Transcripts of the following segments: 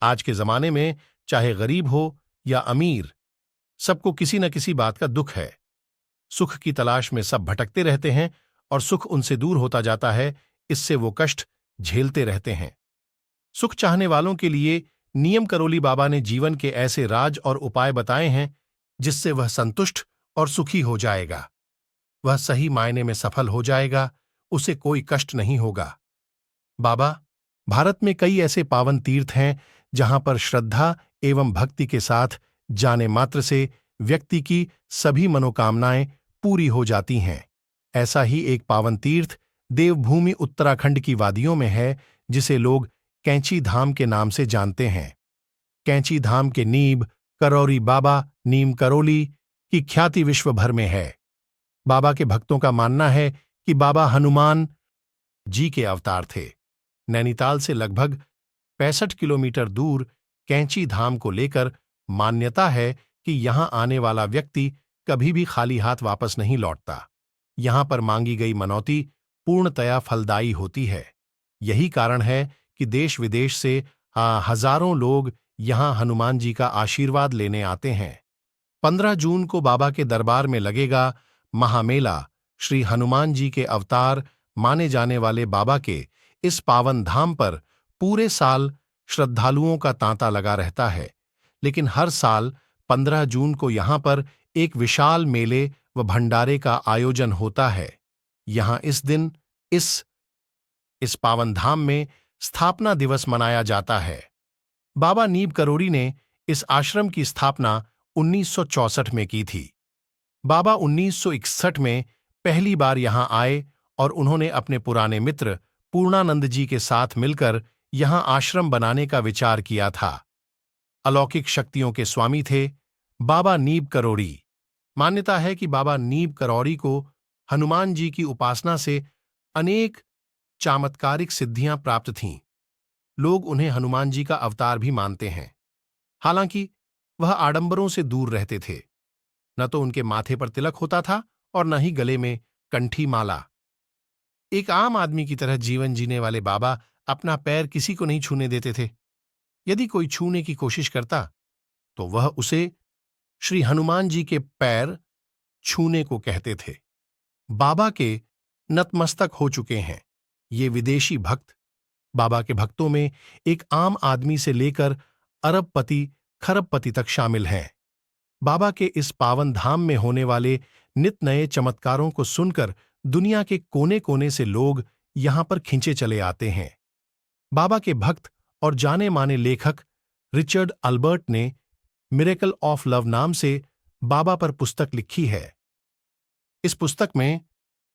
आज के जमाने में चाहे गरीब हो या अमीर, सबको किसी न किसी बात का दुख है। सुख की तलाश में सब भटकते रहते हैं और सुख उनसे दूर होता जाता है, इससे वो कष्ट झेलते रहते हैं। सुख चाहने वालों के लिए नियम करोली बाबा ने जीवन के ऐसे राज और उपाय बताए हैं जिससे वह संतुष्ट और सुखी हो जाएगा। वह सही मायने में सफल हो जाएगा, उसे कोई कष्ट नहीं होगा। बाबा, भारत में कई ऐसे पावन तीर्थ हैं जहां पर श्रद्धा एवं भक्ति के साथ जाने मात्र से व्यक्ति की सभी मनोकामनाएं पूरी हो जाती हैं। ऐसा ही एक पावन तीर्थ देवभूमि उत्तराखंड की वादियों में है, जिसे लोग कैंची धाम के नाम से जानते हैं। कैंची धाम के नीब करौरी बाबा नीम करोली की ख्याति विश्व भर में है। बाबा के भक्तों का मानना है कि बाबा हनुमान जी के अवतार थे। नैनीताल से लगभग 65 किलोमीटर दूर कैंची धाम को लेकर मान्यता है कि यहां आने वाला व्यक्ति कभी भी खाली हाथ वापस नहीं लौटता। यहां पर मांगी गई मनौती पूर्णतया फलदायी होती है। यही कारण है कि देश विदेश से हजारों लोग यहां हनुमान जी का आशीर्वाद लेने आते हैं। 15 जून को बाबा के दरबार में लगेगा महामेला। श्री हनुमान जी के अवतार माने जाने वाले बाबा के इस पावन धाम पर पूरे साल श्रद्धालुओं का तांता लगा रहता है, लेकिन हर साल 15 जून को यहां पर एक विशाल मेले व भंडारे का आयोजन होता है। यहां इस दिन इस पावन धाम में स्थापना दिवस मनाया जाता है। बाबा नीब करोरी ने इस आश्रम की स्थापना 1964 में की थी। बाबा 1961 में पहली बार यहां आए और उन्होंने अपने पुराने मित्र पूर्णानंद जी के साथ मिलकर यहां आश्रम बनाने का विचार किया था। अलौकिक शक्तियों के स्वामी थे बाबा नीब करोरी। मान्यता है कि बाबा नीब करोरी को हनुमान जी की उपासना से अनेक चमत्कारिक सिद्धियां प्राप्त थीं। लोग उन्हें हनुमान जी का अवतार भी मानते हैं। हालांकि वह आडंबरों से दूर रहते थे। न तो उनके माथे पर तिलक होता था और न ही गले में कंठी माला। एक आम आदमी की तरह जीवन जीने वाले बाबा अपना पैर किसी को नहीं छूने देते थे। यदि कोई छूने की कोशिश करता तो वह उसे श्री हनुमान जी के पैर छूने को कहते थे। बाबा के नतमस्तक हो चुके हैं ये विदेशी भक्त। बाबा के भक्तों में एक आम आदमी से लेकर अरबपति खरबपति तक शामिल हैं। बाबा के इस पावन धाम में होने वाले नित नए चमत्कारों को सुनकर दुनिया के कोने कोने से लोग यहां पर खिंचे चले आते हैं। बाबा के भक्त और जाने माने लेखक रिचर्ड अल्बर्ट ने मिरेकल ऑफ लव नाम से बाबा पर पुस्तक लिखी है। इस पुस्तक में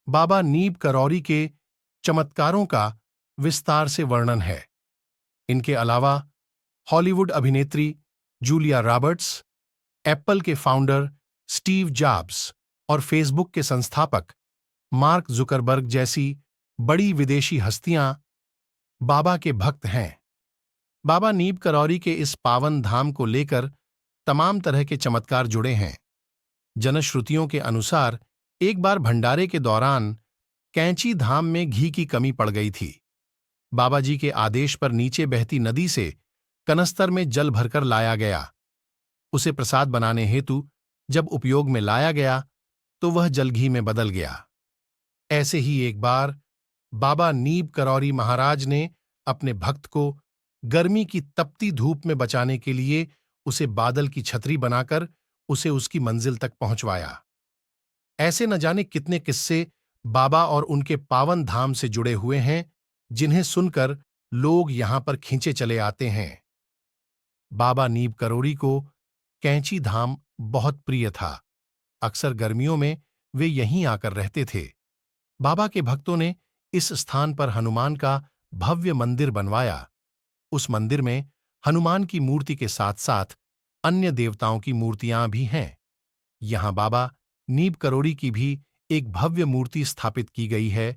बाबा नीब करोरी के चमत्कारों का विस्तार से वर्णन है। इनके अलावा हॉलीवुड अभिनेत्री जूलिया रॉबर्ट्स, एप्पल के फाउंडर स्टीव जॉब्स और फेसबुक के संस्थापक मार्क जुकरबर्ग जैसी बड़ी विदेशी हस्तियां बाबा के भक्त हैं। बाबा नीब करोरी के इस पावन धाम को लेकर तमाम तरह के चमत्कार जुड़े हैं। जनश्रुतियों के अनुसार एक बार भंडारे के दौरान कैंची धाम में घी की कमी पड़ गई थी। बाबा जी के आदेश पर नीचे बहती नदी से कनस्तर में जल भरकर लाया गया। उसे प्रसाद बनाने हेतु जब उपयोग में लाया गया तो वह जल घी में बदल गया। ऐसे ही एक बार बाबा नीब करोरी महाराज ने अपने भक्त को गर्मी की तपती धूप में बचाने के लिए उसे बादल की छतरी बनाकर उसे उसकी मंजिल तक पहुंचवाया। ऐसे न जाने कितने किस्से बाबा और उनके पावन धाम से जुड़े हुए हैं, जिन्हें सुनकर लोग यहां पर खींचे चले आते हैं। बाबा नीब करोरी को कैंची धाम बहुत प्रिय था। अक्सर गर्मियों में वे यहीं आकर रहते थे। बाबा के भक्तों ने इस स्थान पर हनुमान का भव्य मंदिर बनवाया। उस मंदिर में हनुमान की मूर्ति के साथ साथ अन्य देवताओं की मूर्तियां भी हैं। यहां बाबा नीब करोरी की भी एक भव्य मूर्ति स्थापित की गई है।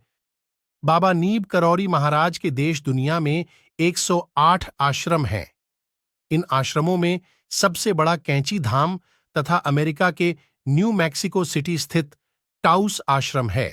बाबा नीब करोरी महाराज के देश दुनिया में 108 आश्रम हैं। इन आश्रमों में सबसे बड़ा कैंची धाम तथा अमेरिका के न्यू मैक्सिको सिटी स्थित टाउस आश्रम है।